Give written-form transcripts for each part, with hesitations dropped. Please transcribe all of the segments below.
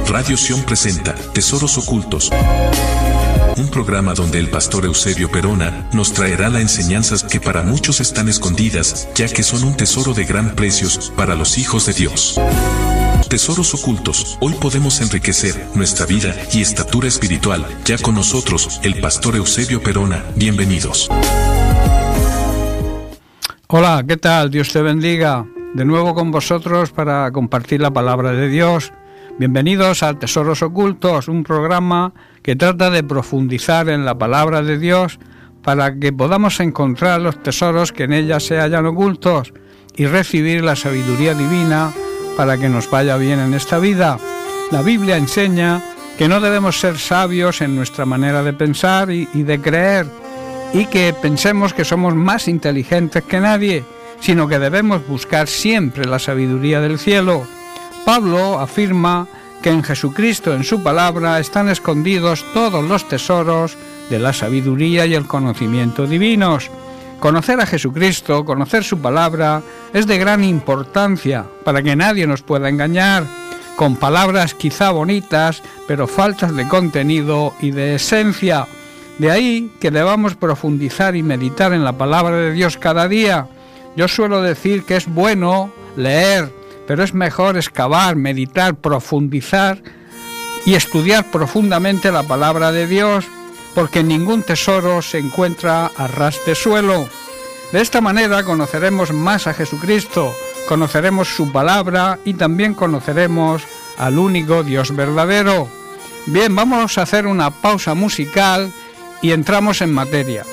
Radio Sion presenta Tesoros Ocultos, un programa donde el pastor Eusebio Perona nos traerá las enseñanzas que para muchos están escondidas, ya que son un tesoro de gran precio para los hijos de Dios. Tesoros Ocultos, hoy podemos enriquecer nuestra vida y estatura espiritual. Ya con nosotros, el pastor Eusebio Perona. Bienvenidos. Hola, ¿qué tal? Dios te bendiga. De nuevo con vosotros para compartir la palabra de Dios. Bienvenidos a Tesoros Ocultos, un programa que trata de profundizar en la palabra de Dios para que podamos encontrar los tesoros que en ella se hallan ocultos y recibir la sabiduría divina para que nos vaya bien en esta vida. La Biblia enseña que no debemos ser sabios en nuestra manera de pensar y de creer, y que pensemos que somos más inteligentes que nadie, sino que debemos buscar siempre la sabiduría del cielo. Pablo afirma que en Jesucristo, en su palabra, están escondidos todos los tesoros de la sabiduría y el conocimiento divinos. Conocer a Jesucristo, conocer su palabra, es de gran importancia para que nadie nos pueda engañar, con palabras quizá bonitas, pero faltas de contenido y de esencia. De ahí que debamos profundizar y meditar en la palabra de Dios cada día. Yo suelo decir que es bueno leer, pero es mejor excavar, meditar, profundizar y estudiar profundamente la palabra de Dios, porque ningún tesoro se encuentra a ras de suelo. De esta manera conoceremos más a Jesucristo, conoceremos su palabra y también conoceremos al único Dios verdadero. Bien, vamos a hacer una pausa musical y entramos en materia.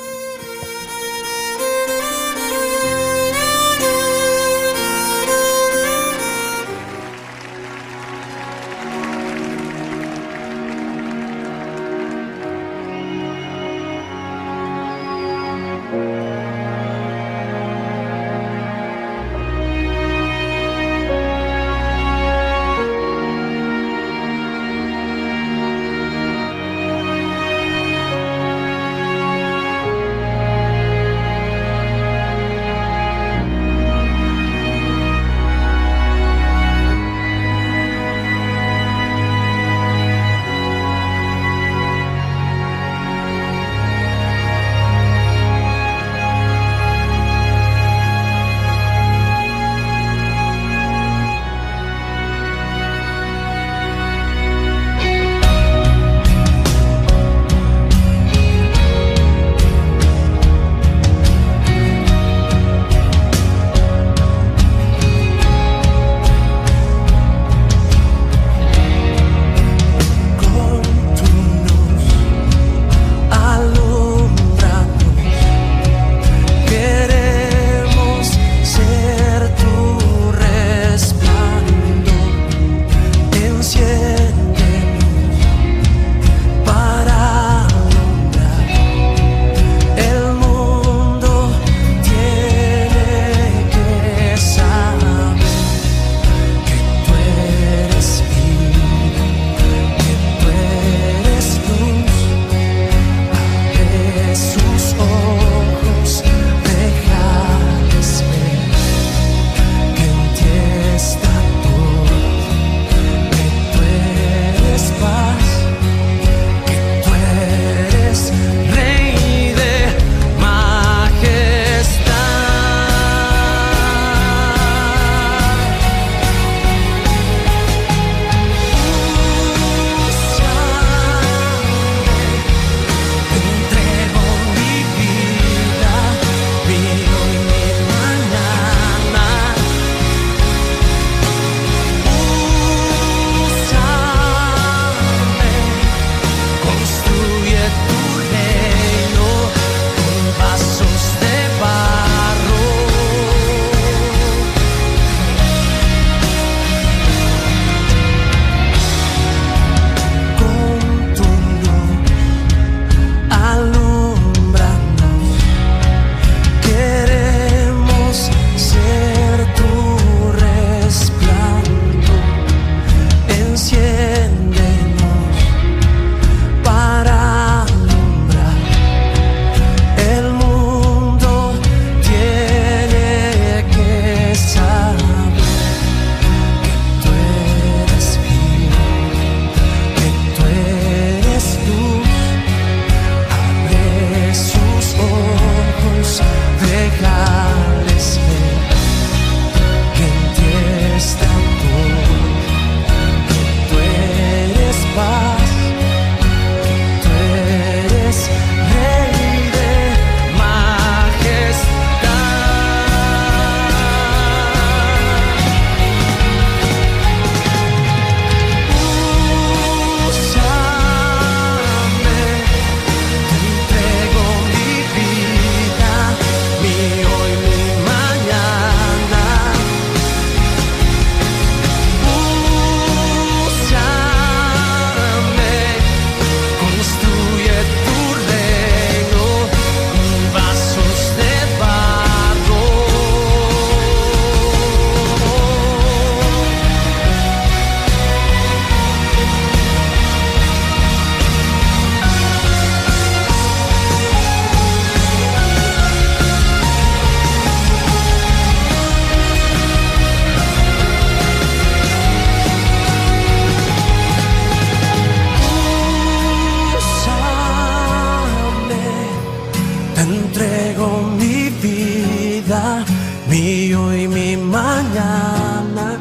te entrego mi vida, mi hoy y mi mañana.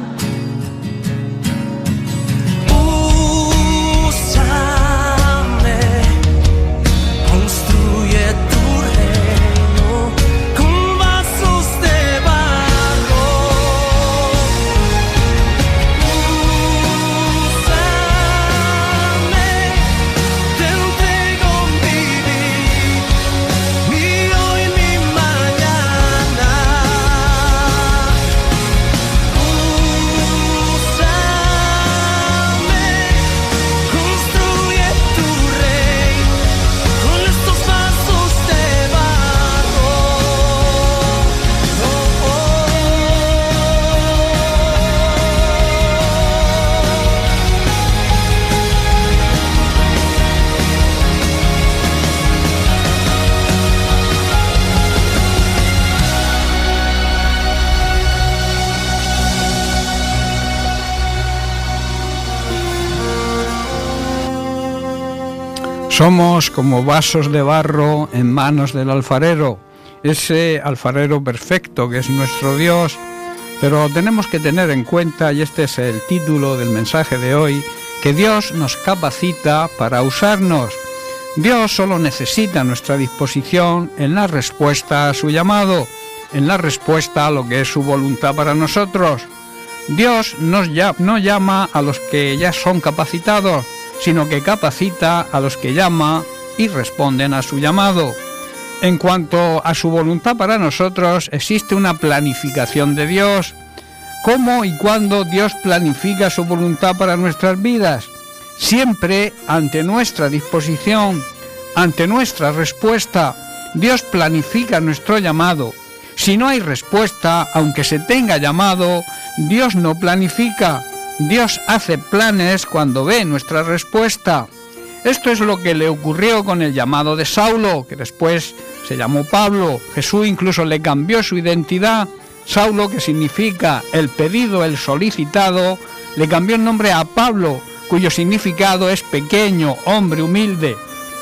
Úsame, construye tu reino con vasos de barro. Úsame, te entrego mi vida, mi hoy y mi mañana. Úsame, construye tu reino con estos vasos de barro. Somos como vasos de barro en manos del alfarero, ese alfarero perfecto que es nuestro Dios. Pero tenemos que tener en cuenta, y este es el título del mensaje de hoy, que Dios nos capacita para usarnos. Dios solo necesita nuestra disposición en la respuesta a su llamado, en la respuesta a lo que es su voluntad para nosotros. Dios no llama a los que ya son capacitados, sino que capacita a los que llama y responden a su llamado. En cuanto a su voluntad para nosotros, existe una planificación de Dios. ¿Cómo y cuándo Dios planifica su voluntad para nuestras vidas? Siempre ante nuestra disposición, ante nuestra respuesta. Dios planifica nuestro llamado. Si no hay respuesta, aunque se tenga llamado, Dios no planifica. Dios hace planes cuando ve nuestra respuesta. Esto es lo que le ocurrió con el llamado de Saulo, que después se llamó Pablo. Jesús incluso le cambió su identidad. Saulo, que significa el pedido, el solicitado, le cambió el nombre a Pablo, cuyo significado es pequeño, hombre humilde.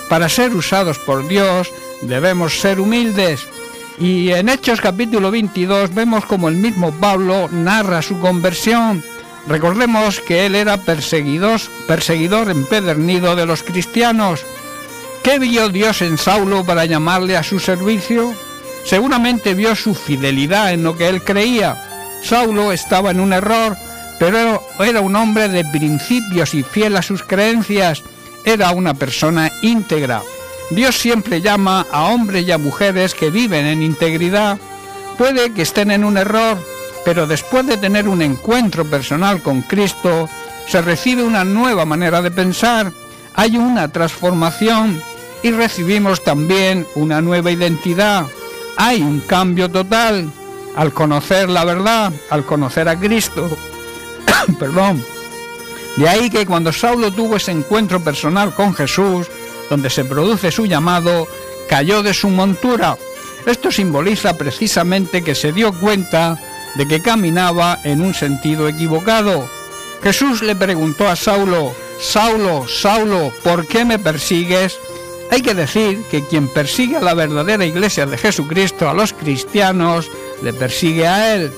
Para ser usados por Dios debemos ser humildes. Y en Hechos capítulo 22 vemos como el mismo Pablo narra su conversión. Recordemos que él era perseguidor empedernido de los cristianos. ¿Qué vio Dios en Saulo para llamarle a su servicio? Seguramente vio su fidelidad en lo que él creía. Saulo estaba en un error, pero era un hombre de principios y fiel a sus creencias. Era una persona íntegra. Dios siempre llama a hombres y a mujeres que viven en integridad. Puede que estén en un error, pero después de tener un encuentro personal con Cristo, se recibe una nueva manera de pensar, hay una transformación y recibimos también una nueva identidad. Hay un cambio total al conocer la verdad, al conocer a Cristo. Perdón. De ahí que cuando Saulo tuvo ese encuentro personal con Jesús, donde se produce su llamado, cayó de su montura. Esto simboliza precisamente que se dio cuenta de que caminaba en un sentido equivocado. Jesús le preguntó a Saulo: Saulo, Saulo, ¿por qué me persigues? Hay que decir que quien persigue a la verdadera iglesia de Jesucristo, a los cristianos, le persigue a él.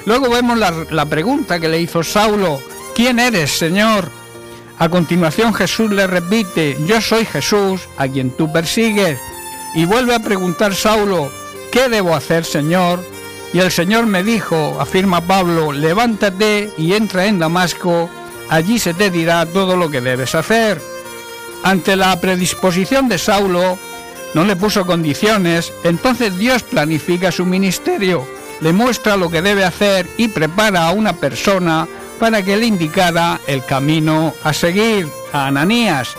Luego vemos la pregunta que le hizo Saulo: ¿quién eres, Señor? A continuación Jesús le repite: yo soy Jesús, a quien tú persigues. Y vuelve a preguntar Saulo: ¿qué debo hacer, Señor? Y el Señor me dijo, afirma Pablo: levántate y entra en Damasco, allí se te dirá todo lo que debes hacer. Ante la predisposición de Saulo, no le puso condiciones, entonces Dios planifica su ministerio, le muestra lo que debe hacer y prepara a una persona para que le indicara el camino a seguir, a Ananías.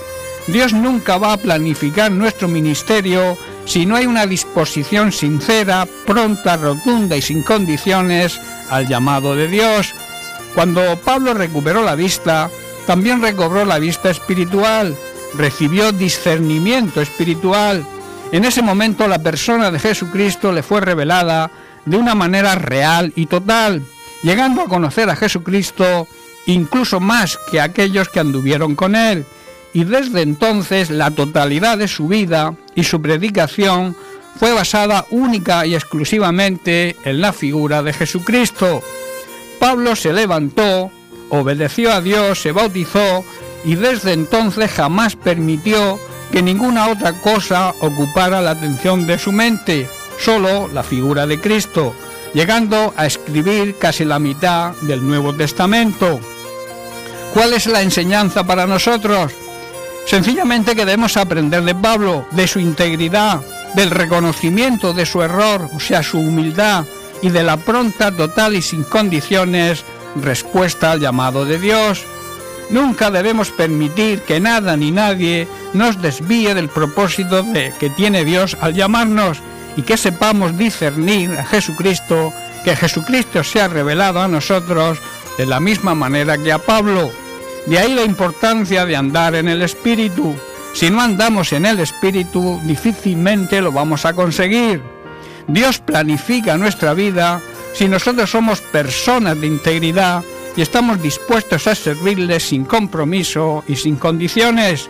Dios nunca va a planificar nuestro ministerio si no hay una disposición sincera, pronta, rotunda y sin condiciones al llamado de Dios. Cuando Pablo recuperó la vista, también recobró la vista espiritual, recibió discernimiento espiritual. En ese momento la persona de Jesucristo le fue revelada de una manera real y total, llegando a conocer a Jesucristo incluso más que aquellos que anduvieron con él. Y desde entonces la totalidad de su vida y su predicación fue basada única y exclusivamente en la figura de Jesucristo. Pablo se levantó, obedeció a Dios, se bautizó y desde entonces jamás permitió que ninguna otra cosa ocupara la atención de su mente, solo la figura de Cristo, llegando a escribir casi la mitad del Nuevo Testamento. ¿Cuál es la enseñanza para nosotros? Sencillamente que debemos aprender de Pablo, de su integridad, del reconocimiento de su error, o sea, su humildad, y de la pronta, total y sin condiciones respuesta al llamado de Dios. Nunca debemos permitir que nada ni nadie nos desvíe del propósito que tiene Dios al llamarnos, y que sepamos discernir a Jesucristo, que Jesucristo se ha revelado a nosotros de la misma manera que a Pablo. De ahí la importancia de andar en el Espíritu. Si no andamos en el Espíritu, difícilmente lo vamos a conseguir. Dios planifica nuestra vida si nosotros somos personas de integridad y estamos dispuestos a servirle sin compromiso y sin condiciones.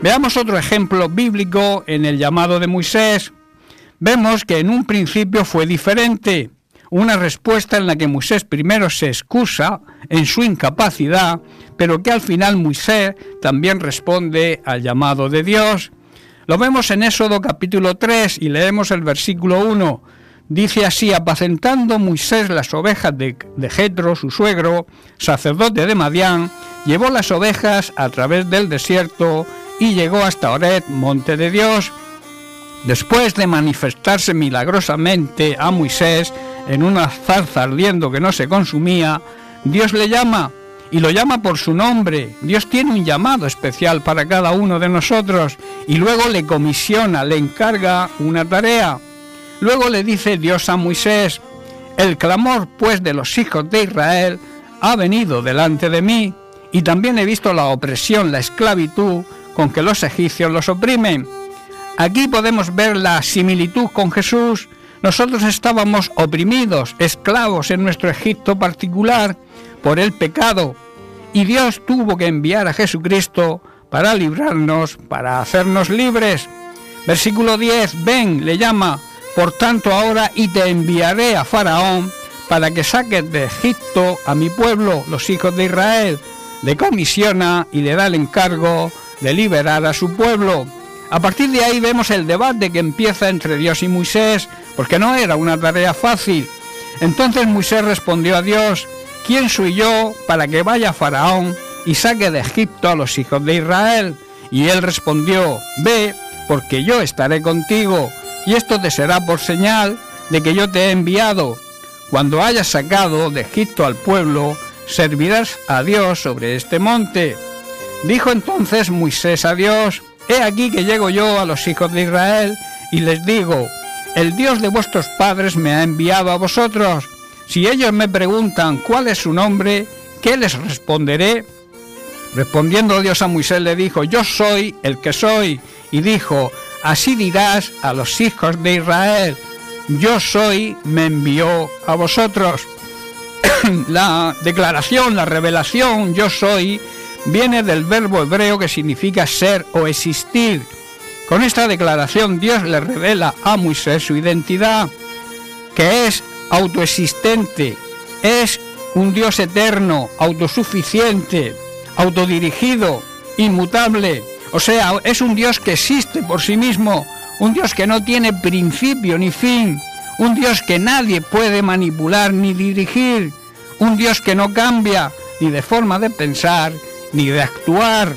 Veamos otro ejemplo bíblico en el llamado de Moisés. Vemos que en un principio fue diferente, una respuesta en la que Moisés primero se excusa en su incapacidad, pero que al final Moisés también responde al llamado de Dios. Lo vemos en Éxodo capítulo 3 y leemos el versículo 1. Dice así: apacentando Moisés las ovejas de Jetro, su suegro, sacerdote de Madián, llevó las ovejas a través del desierto y llegó hasta Horeb, monte de Dios. Después de manifestarse milagrosamente a Moisés en una zarza ardiendo que no se consumía, Dios le llama y lo llama por su nombre. Dios tiene un llamado especial para cada uno de nosotros y luego le comisiona, le encarga una tarea. Luego le dice Dios a Moisés: el clamor pues de los hijos de Israel ha venido delante de mí, y también he visto la opresión, la esclavitud con que los egipcios los oprimen. Aquí podemos ver la similitud con Jesús. Nosotros estábamos oprimidos, esclavos en nuestro Egipto particular por el pecado, y Dios tuvo que enviar a Jesucristo para librarnos, para hacernos libres. Versículo 10, ven, le llama, por tanto ahora y te enviaré a Faraón para que saques de Egipto a mi pueblo, los hijos de Israel. Le comisiona y le da el encargo de liberar a su pueblo. A partir de ahí vemos el debate que empieza entre Dios y Moisés, porque no era una tarea fácil. Entonces Moisés respondió a Dios: ¿quién soy yo para que vaya a Faraón y saque de Egipto a los hijos de Israel? Y él respondió: ve, porque yo estaré contigo, y esto te será por señal de que yo te he enviado. Cuando hayas sacado de Egipto al pueblo, servirás a Dios sobre este monte. Dijo entonces Moisés a Dios: he aquí que llego yo a los hijos de Israel y les digo: el Dios de vuestros padres me ha enviado a vosotros. Si ellos me preguntan cuál es su nombre, ¿qué les responderé? Respondiendo Dios a Moisés le dijo: yo soy el que soy. Y dijo: así dirás a los hijos de Israel: yo soy, me envió a vosotros. La declaración, la revelación yo soy, viene del verbo hebreo que significa ser o existir. Con esta declaración Dios le revela a Moisés su identidad, que es autoexistente, es un Dios eterno, autosuficiente, autodirigido, inmutable. O sea, es un Dios que existe por sí mismo, un Dios que no tiene principio ni fin, un Dios que nadie puede manipular ni dirigir, un Dios que no cambia ni de forma de pensar ni de actuar.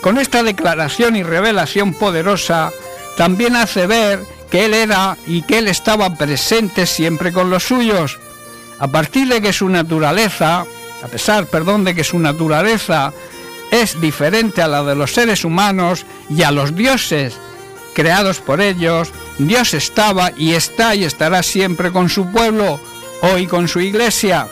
Con esta declaración y revelación poderosa también hace ver que Él era y que Él estaba presente siempre con los suyos. A partir de que su naturaleza, de que su naturaleza es diferente a la de los seres humanos y a los dioses creados por ellos, Dios estaba y está y estará siempre con su pueblo, hoy con su iglesia.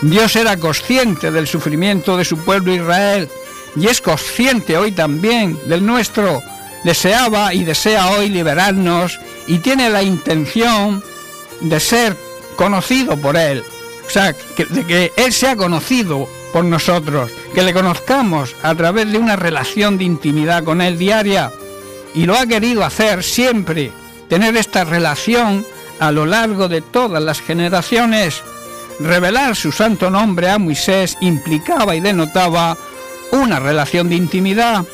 Dios era consciente del sufrimiento de su pueblo Israel y es consciente hoy también del nuestro. Deseaba y desea hoy liberarnos y tiene la intención de ser conocido por Él. O sea, de que Él sea conocido por nosotros, que le conozcamos a través de una relación de intimidad con Él diaria. Y lo ha querido hacer siempre, tener esta relación a lo largo de todas las generaciones. Revelar su santo nombre a Moisés implicaba y denotaba una relación de intimidad.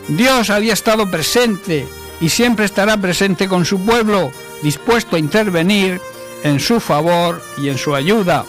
Dios había estado presente y siempre estará presente con su pueblo, dispuesto a intervenir en su favor y en su ayuda.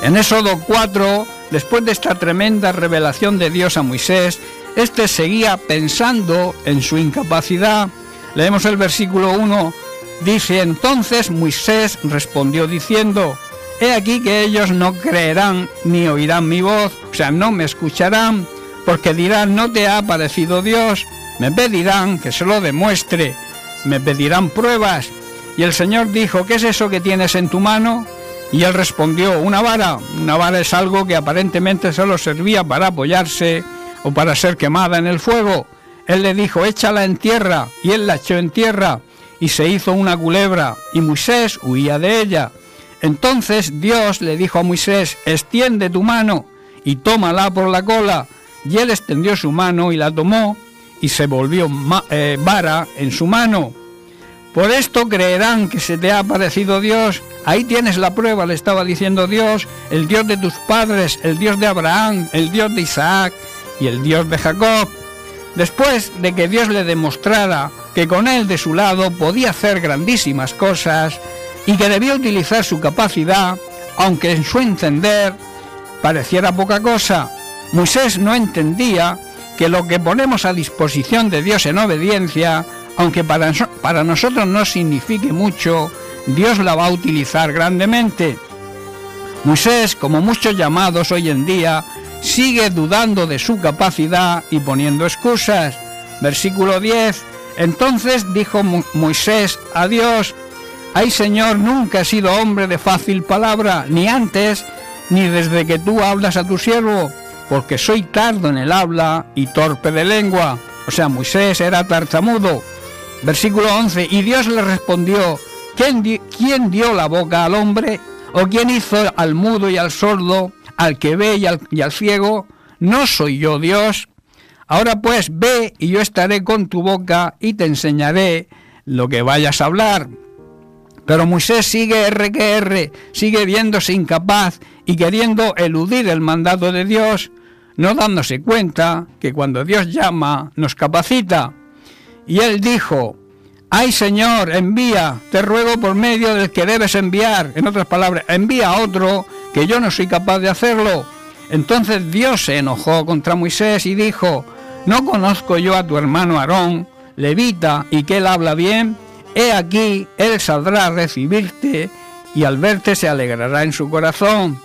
En Éxodo 4, después de esta tremenda revelación de Dios a Moisés, este seguía pensando en su incapacidad. Leemos el versículo 1, dice: entonces Moisés respondió diciendo: he aquí que ellos no creerán ni oirán mi voz, o sea, no me escucharán, porque dirán: no te ha aparecido Dios. Me pedirán que se lo demuestre, me pedirán pruebas. Y el Señor dijo: ¿qué es eso que tienes en tu mano? Y él respondió: una vara. Una vara es algo que aparentemente solo servía para apoyarse o para ser quemada en el fuego. Él le dijo: échala en tierra. Y él la echó en tierra, y se hizo una culebra, y Moisés huía de ella. Entonces Dios le dijo a Moisés: extiende tu mano y tómala por la cola. Y él extendió su mano y la tomó, y se volvió vara en su mano. Por esto creerán que se te ha aparecido Dios. Ahí tienes la prueba, le estaba diciendo Dios, el Dios de tus padres, el Dios de Abraham, el Dios de Isaac y el Dios de Jacob. Después de que Dios le demostrara que con él de su lado podía hacer grandísimas cosas y que debía utilizar su capacidad, aunque en su entender pareciera poca cosa, Moisés no entendía que lo que ponemos a disposición de Dios en obediencia, aunque para nosotros no signifique mucho, Dios la va a utilizar grandemente. Moisés, como muchos llamados hoy en día, sigue dudando de su capacidad y poniendo excusas. Versículo 10. Entonces dijo Moisés a Dios: ay, Señor, nunca he sido hombre de fácil palabra, ni antes, ni desde que tú hablas a tu siervo, porque soy tardo en el habla y torpe de lengua. O sea, Moisés era tartamudo. Versículo 11. Y Dios le respondió: ¿quién dio la boca al hombre? ¿O quién hizo al mudo y al sordo, al que ve y al ciego? ¿No soy yo Dios? Ahora pues, ve y yo estaré con tu boca y te enseñaré lo que vayas a hablar. Pero Moisés sigue sigue viéndose incapaz y queriendo eludir el mandato de Dios, no dándose cuenta que cuando Dios llama, nos capacita. Y él dijo: ay, Señor, envía, te ruego por medio del que debes enviar. En otras palabras, envía a otro, que yo no soy capaz de hacerlo. Entonces Dios se enojó contra Moisés y dijo: ¿no conozco yo a tu hermano Aarón, levita, y que él habla bien? He aquí, él saldrá a recibirte, y al verte se alegrará en su corazón.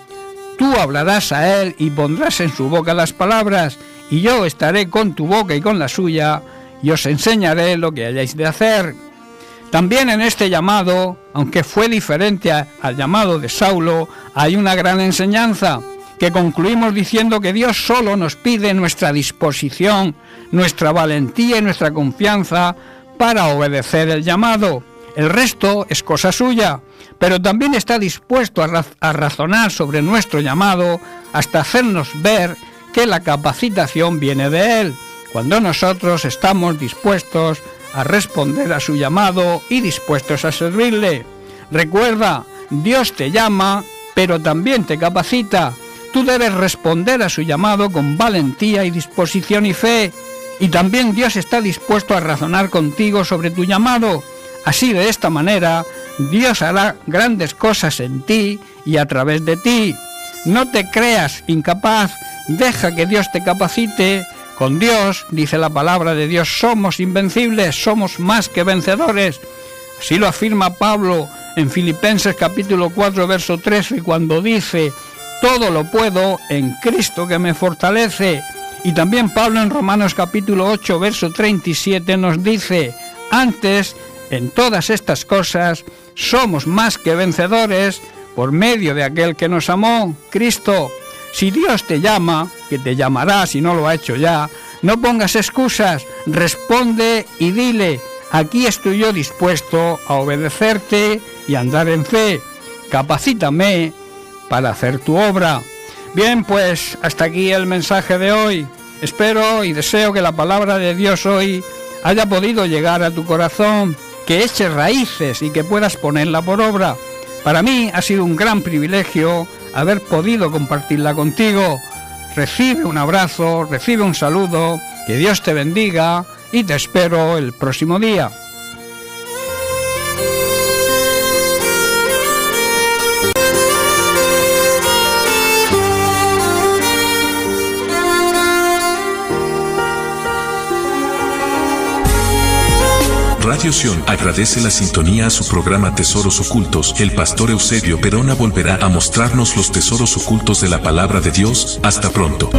Tú hablarás a él y pondrás en su boca las palabras, y yo estaré con tu boca y con la suya, y os enseñaré lo que hayáis de hacer. También en este llamado, aunque fue diferente al llamado de Saulo, hay una gran enseñanza, que concluimos diciendo que Dios solo nos pide nuestra disposición, nuestra valentía y nuestra confianza para obedecer el llamado. El resto es cosa suya, pero también está dispuesto a razonar sobre nuestro llamado hasta hacernos ver que la capacitación viene de Él, cuando nosotros estamos dispuestos a responder a su llamado y dispuestos a servirle. Recuerda, Dios te llama, pero también te capacita. Tú debes responder a su llamado con valentía y disposición y fe, y también Dios está dispuesto a razonar contigo sobre tu llamado. Así, de esta manera, Dios hará grandes cosas en ti y a través de ti. No te creas incapaz, deja que Dios te capacite. Con Dios, dice la palabra de Dios, somos invencibles, somos más que vencedores. Así lo afirma Pablo en Filipenses capítulo 4, verso 13, cuando dice: todo lo puedo en Cristo que me fortalece. Y también Pablo en Romanos capítulo 8, verso 37 nos dice: antes, en todas estas cosas, somos más que vencedores por medio de aquel que nos amó, Cristo. Si Dios te llama, que te llamará si no lo ha hecho ya, no pongas excusas, responde y dile: aquí estoy yo dispuesto a obedecerte y andar en fe. Capacítame para hacer tu obra. Bien, pues hasta aquí el mensaje de hoy. Espero y deseo que la palabra de Dios hoy haya podido llegar a tu corazón que eches raíces y que puedas ponerla por obra. Para mí ha sido un gran privilegio haber podido compartirla contigo. Recibe un abrazo, recibe un saludo, que Dios te bendiga y te espero el próximo día. Radio Sion agradece la sintonía a su programa Tesoros Ocultos. El pastor Eusebio Perona volverá a mostrarnos los tesoros ocultos de la palabra de Dios. Hasta pronto.